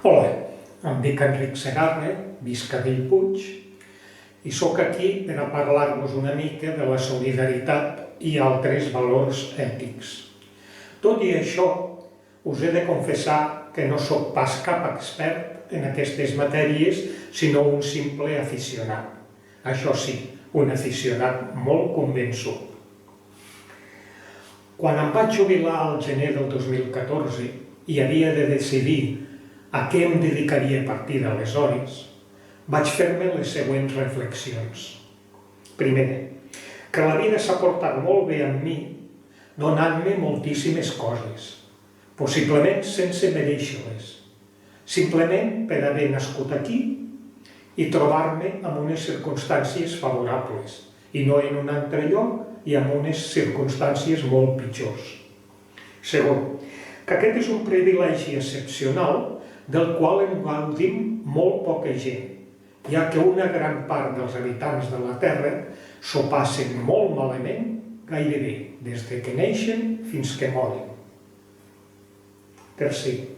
Hola, em dic Enric Segarra, visc a Bellpuig i sóc aquí per a parlar-vos una mica de la solidaritat i altres valors ètics. Tot i això, us he de confessar que no sóc pas cap expert en aquestes matèries, sinó un simple aficionat. Això sí, un aficionat molt convençut. Quan em vaig jubilar al gener del 2014 i havia de decidir a què em dedicaria a partir d'aleshores, vaig fer-me les següents reflexions. Primer, que la vida s'ha portat molt bé amb mi, donant-me moltíssimes coses, possiblement sense mereixer-les, simplement per haver nascut aquí i trobar-me en unes circumstàncies favorables, i no en un altre lloc i en unes circumstàncies molt pitjors. Segon, que aquest és un privilegi excepcional del qual en gaudim molt poca gent, ja que una gran part dels habitants de la Terra s'ho passen molt malament gairebé des que neixen fins que moren. Tercer,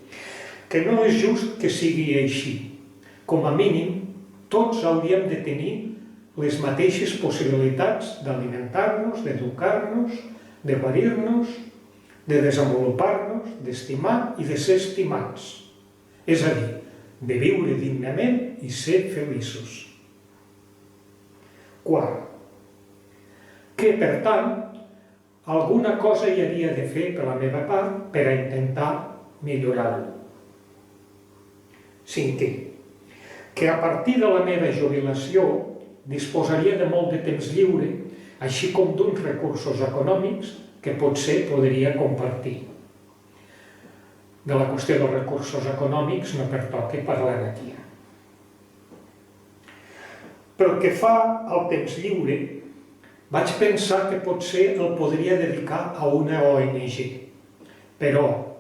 que no és just que sigui així. Com a mínim, tots hauríem de tenir les mateixes possibilitats d'alimentar-nos, d'educar-nos, de guarir-nos, de desenvolupar-nos, d'estimar i de ser estimats. És a dir, de viure dignament i ser feliços. Quart, que, per tant, alguna cosa hi havia de fer per la meva part per a intentar millorar-ho. Cinquè, que a partir de la meva jubilació disposaria de molt de temps lliure, així com d'uns recursos econòmics que potser podria compartir. De la qüestió dels recursos econòmics no pertoca parlar aquí. Pel que fa al temps lliure, vaig pensar que potser el podria dedicar a una ONG, però,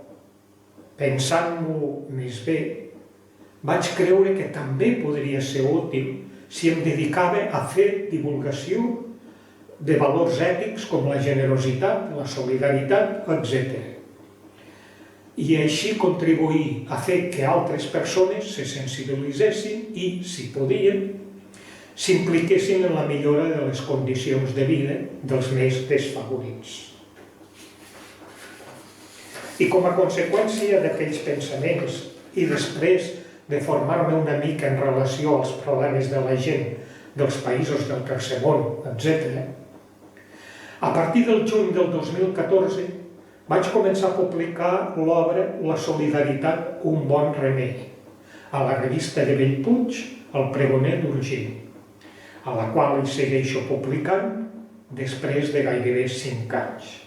pensant-m'ho més bé, vaig creure que també podria ser útil si em dedicava a fer divulgació de valors ètics com la generositat, la solidaritat, etc. I així contribuir a fer que altres persones se sensibilitzessin i, si podien, s'impliquessin en la millora de les condicions de vida dels més desfavorits. I com a conseqüència d'aquells pensaments i després de formar-me una mica en relació als problemes de la gent dels països del tercer món, etc., a partir del juny del 2014 vaig començar a publicar l'obra La solidaritat, un bon remei, a la revista de Bellpuig, El pregoner d'Urgell, a la qual hi segueixo publicant després de gairebé 5 anys.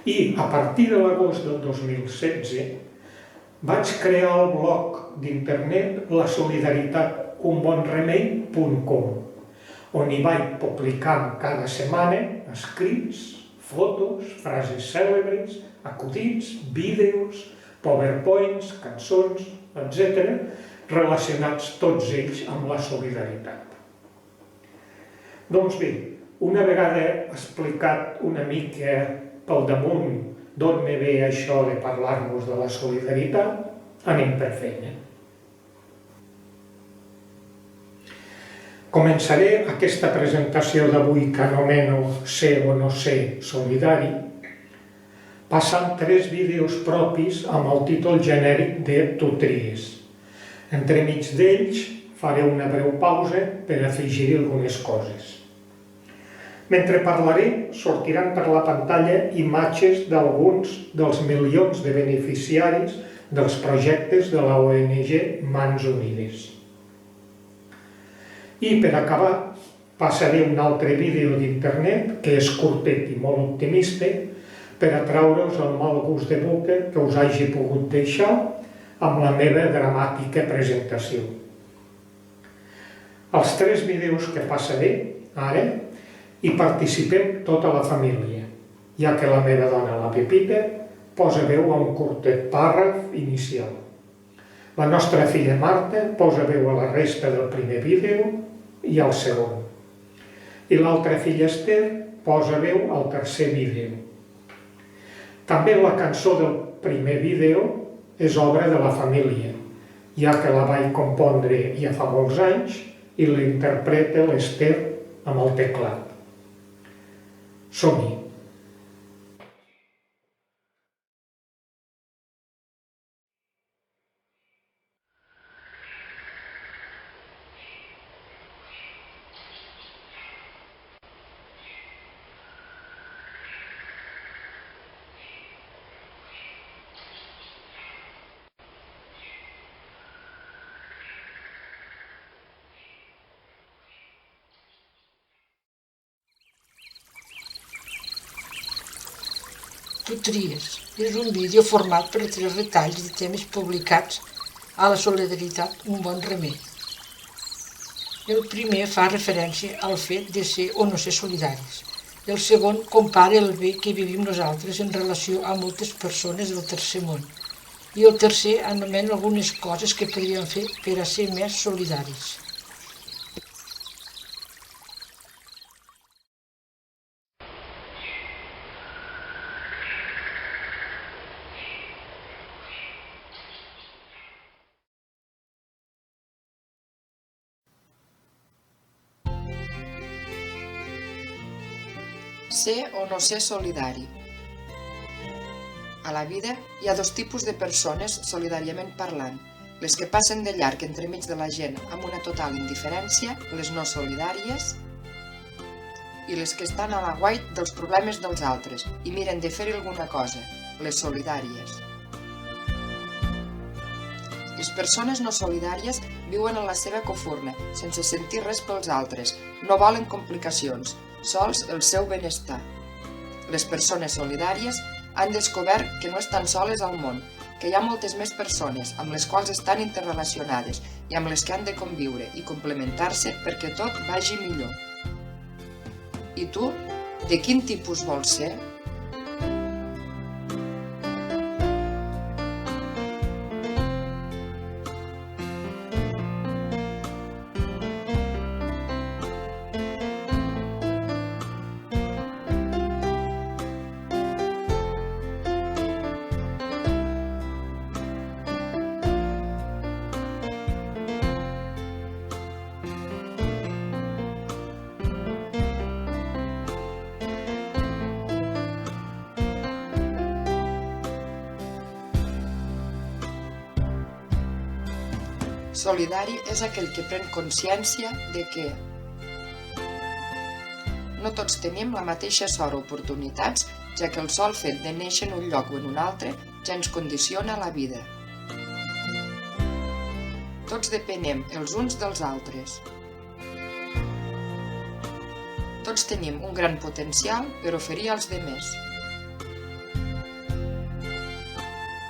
I a partir de l'agost del 2016 vaig crear el blog d'internet lasolidaritat.unbonremei.com, on hi vaig publicant cada setmana escrits, fotos, frases cèlebres, acudits, vídeos, powerpoints, cançons, etc., relacionats tots ells amb la solidaritat. Doncs bé, una vegada explicat una mica pel damunt d'on me ve això de parlar-nos de la solidaritat, anem per feina. Començaré aquesta presentació d'avui que anomeno Ser o no ser solidari, passant 3 vídeos propis amb el títol genèric de Tu tries. Entremig d'ells faré una breu pausa per afegir algunes coses. Mentre parlaré, sortiran per la pantalla imatges d'alguns dels milions de beneficiaris dels projectes de la ONG Mans Unides. I per acabar, passaré un altre vídeo d'internet que és curtet i molt optimista per atraure-us el mal gust de boca que us hagi pogut deixar amb la meva dramàtica presentació. Els 3 vídeos que passaré ara hi participem tota la família, ja que la meva dona, la Pepita, posa veu a un curtet pàrraf inicial. La nostra filla Marta posa veu a la resta del primer vídeo i al segon. I l'altra filla Esther posa veu al tercer vídeo. També la cançó del primer vídeo és obra de la família, ja que la vaig compondre ja fa molts anys i l'interpreta l'Ester amb el teclat. Som-hi! Tu tries és un vídeo format per 3 retalls de temes publicats a la solidaritat, un bon remei. El primer fa referència al fet de ser o no ser solidaris. El segon compara el bé que vivim nosaltres en relació a moltes persones del tercer món. I el tercer anomena algunes coses que podríem fer per a ser més solidaris. Ser o no ser solidari. A la vida hi ha 2 tipus de persones solidàriament parlant, les que passen de llarg entremig de la gent amb una total indiferència, les no solidàries, i les que estan a l'aguait dels problemes dels altres i miren de fer-hi alguna cosa, les solidàries. Les persones no solidàries viuen en la seva cofurna, sense sentir res pels altres, no volen complicacions, sols el seu benestar. Les persones solidàries han descobert que no estan soles al món, que hi ha moltes més persones amb les quals estan interrelacionades i amb les que han de conviure i complementar-se perquè tot vagi millor. I tu, de quin tipus vols ser? Solidari és aquell que pren consciència de que no tots tenim la mateixa sort o oportunitats, ja que el sol fet de néixer en un lloc o en un altre ja ens condiciona la vida. Tots depenem els uns dels altres. Tots tenim un gran potencial per oferir als demés.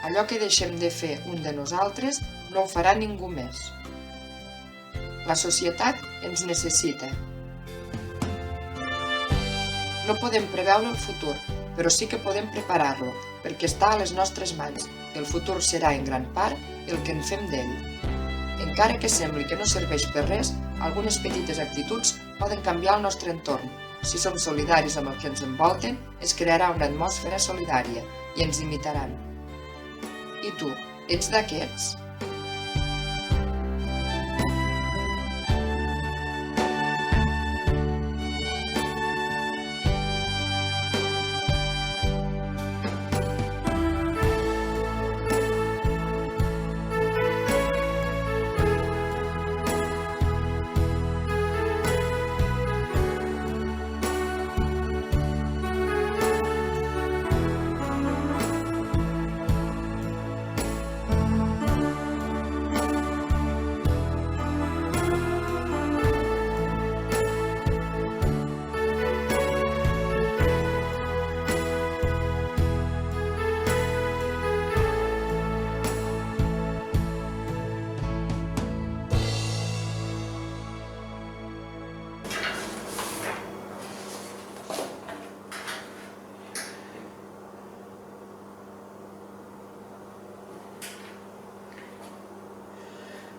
Allò que deixem de fer un de nosaltres no ho farà ningú més. La societat ens necessita. No podem preveure el futur, però sí que podem preparar-lo, perquè està a les nostres mans. El futur serà en gran part el que en fem d'ell. Encara que sembli que no serveix per res, algunes petites actituds poden canviar el nostre entorn. Si som solidaris amb el que ens envolten, es crearà una atmosfera solidària i ens imitaran. I tu, ets d'aquests?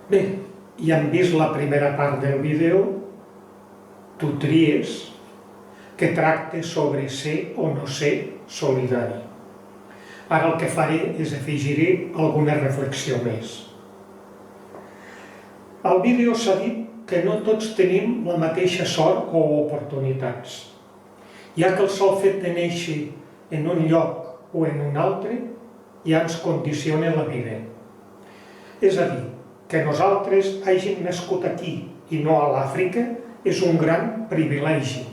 Bé, ja hem vist la primera part del vídeo, tu tries, que tracta sobre ser o no ser solidari. Ara el que faré és afegir-hi alguna reflexió més. Al vídeo s'ha dit que no tots tenim la mateixa sort o oportunitats, ja que el sol fet de néixer en un lloc o en un altre ja ens condiciona la vida. És a dir, que nosaltres hàgim nascut aquí i no a l'Àfrica és un gran privilegi.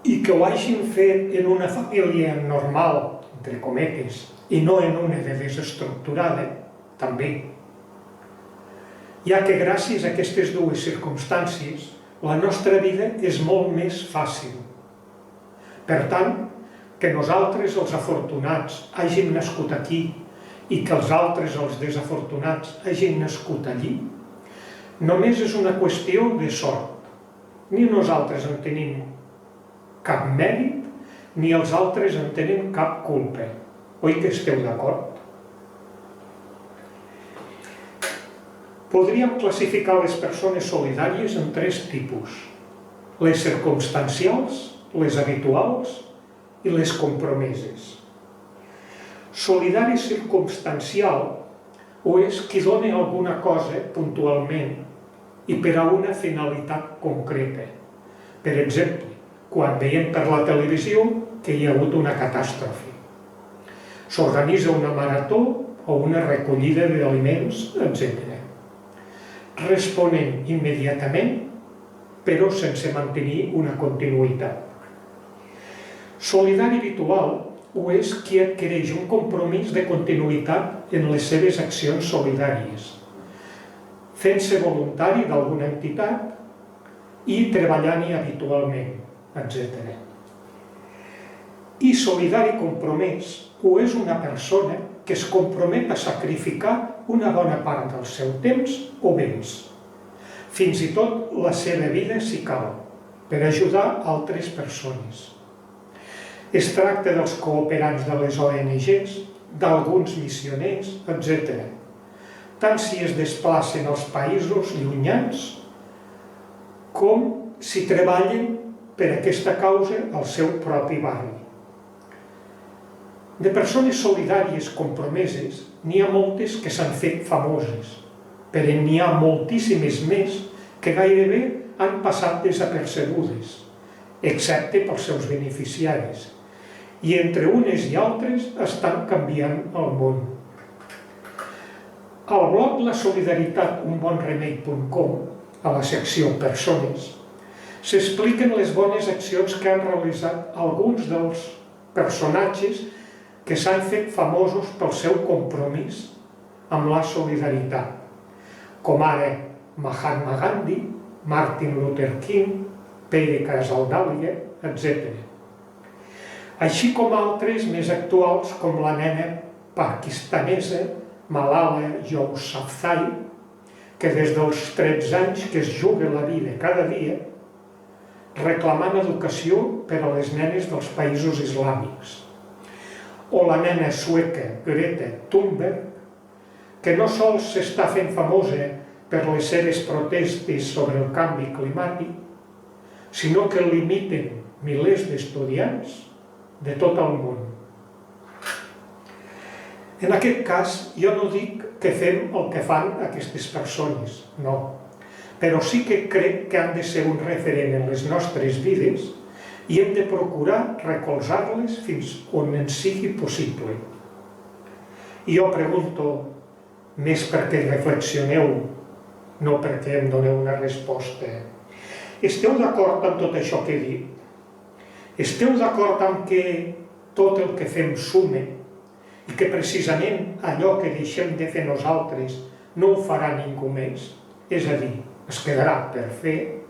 I que ho hàgim fet en una família normal, entre cometes, i no en una de desestructurada, també. Ja que gràcies a aquestes dues circumstàncies la nostra vida és molt més fàcil. Per tant, que nosaltres, els afortunats, hàgim nascut aquí i que els altres, els desafortunats, hagin nascut allí, només és una qüestió de sort. Ni nosaltres en tenim cap mèrit, ni els altres en tenen cap culpa. Oi que esteu d'acord? Podríem classificar les persones solidàries en 3 tipus: les circumstancials, les habituals i les compromeses. Solidari circumstancial o és qui dona alguna cosa puntualment i per a una finalitat concreta. Per exemple, quan veiem per la televisió que hi ha hagut una catàstrofe. S'organitza una marató o una recollida d'aliments, etc. Responen immediatament, però sense mantenir una continuïtat. Solidari habitual o és qui adquireix un compromís de continuïtat en les seves accions solidàries, fent-se voluntari d'alguna entitat i treballant-hi habitualment, etc. I solidari compromès o és una persona que es compromet a sacrificar una bona part del seu temps o béns, fins i tot la seva vida si cal, per ajudar altres persones. Es tracta dels cooperants de les ONGs, d'alguns missioners, etc. Tant si es desplacen als països llunyans com si treballen per aquesta causa al seu propi barri. De persones solidàries compromeses n'hi ha moltes que s'han fet famoses, però n'hi ha moltíssimes més que gairebé han passat desapercebudes, excepte pels seus beneficiaris, i entre unes i altres estan canviant el món. Al blog lasolidaritat.unbonremei.com, a la secció Persones, s'expliquen les bones accions que han realitzat alguns dels personatges que s'han fet famosos pel seu compromís amb la solidaritat, com ara Mahatma Gandhi, Martin Luther King, Pere Casaldàlia, etc. Així com altres més actuals com la nena pakistanesa Malala Yousafzai, que des dels 13 anys que es juga la vida cada dia reclamant educació per a les nenes dels països islàmics. O la nena sueca Greta Thunberg, que no sols s'està fent famosa per les seves protestes sobre el canvi climàtic, sinó que limiten milers d'estudiants de tot el món. En aquest cas, jo no dic que fem el que fan aquestes persones, no, però sí que crec que han de ser un referent en les nostres vides i hem de procurar recolzar-les fins on ens sigui possible. I jo pregunto, més perquè reflexioneu, no perquè em doneu una resposta. Esteu d'acord amb tot això que he dit? Esteu d'acord amb que tot el que fem suma i que precisament allò que deixem de fer nosaltres no ho farà ningú més? És a dir, es quedarà per fer